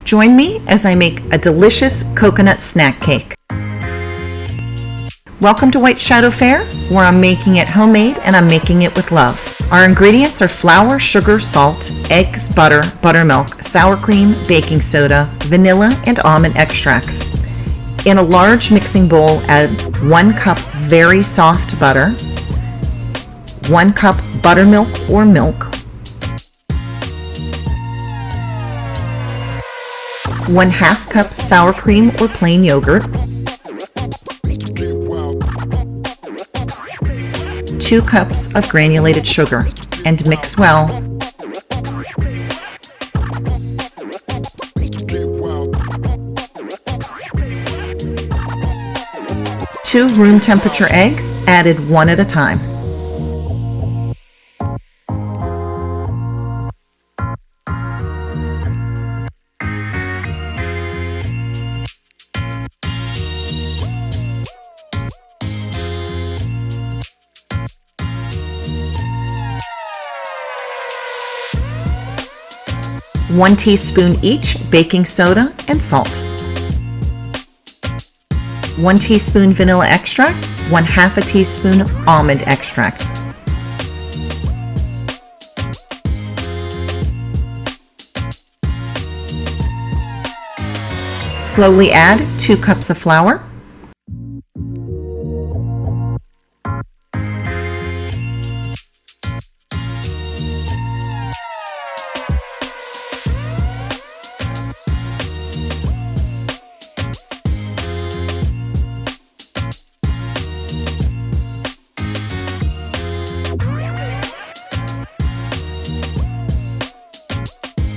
Join me as I make a delicious coconut snack cake. Welcome to White Shadow Fare, where I'm making it homemade and I'm making it with love. Our ingredients are flour, sugar, salt, eggs, butter, buttermilk, sour cream, baking soda, vanilla, and almond extracts. In a large mixing bowl, add 1 cup very soft butter, 1 cup buttermilk or milk, 1/2 cup sour cream or plain yogurt, 2 cups of granulated sugar, and mix well. 2 room temperature eggs, added one at a time. One teaspoon each baking soda and salt. 1 teaspoon vanilla extract, 1/2 teaspoon almond extract. Slowly add 2 cups of flour,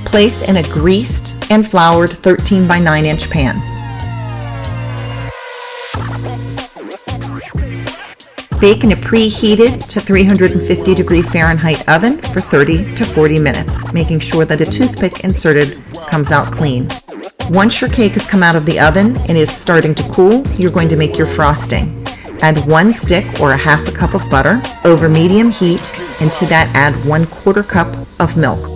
place in a greased and floured 13 by 9 inch pan. Bake in a preheated to 350 degree Fahrenheit oven for 30 to 40 minutes, making sure that a toothpick inserted comes out clean. Once your cake has come out of the oven and is starting to cool, you're going to make your frosting. Add 1 stick or 1/2 cup of butter over medium heat, and to that add 1/4 cup of milk.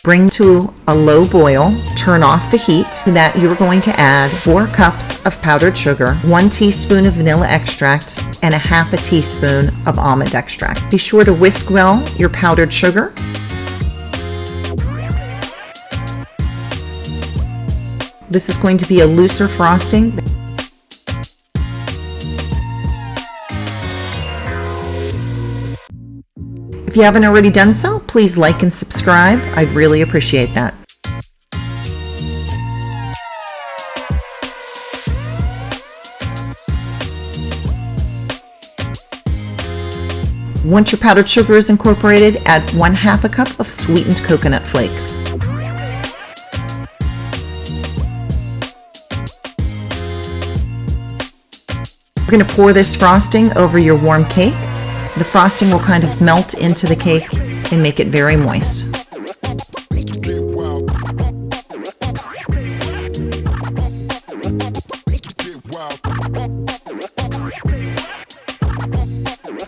Bring to a low boil, turn off the heat. To that you're going to add 4 cups of powdered sugar, 1 teaspoon of vanilla extract, and 1/2 teaspoon of almond extract. Be sure to whisk well your powdered sugar. This is going to be a looser frosting. If you haven't already done so, please like and subscribe. I'd really appreciate that. Once your powdered sugar is incorporated, add 1/2 cup of sweetened coconut flakes. We're going to pour this frosting over your warm cake. The frosting will kind of melt into the cake and make it very moist.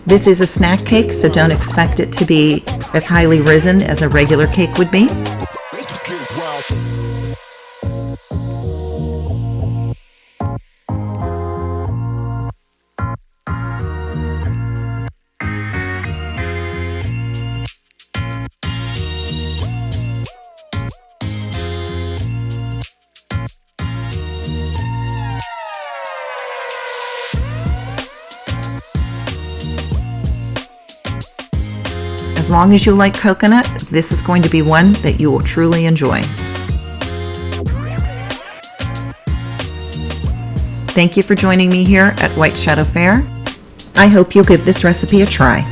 This is a snack cake, so don't expect it to be as highly risen as a regular cake would be. As long as you like coconut, this is going to be one that you will truly enjoy. Thank you for joining me here at White Shadow Fare. I hope you'll give this recipe a try.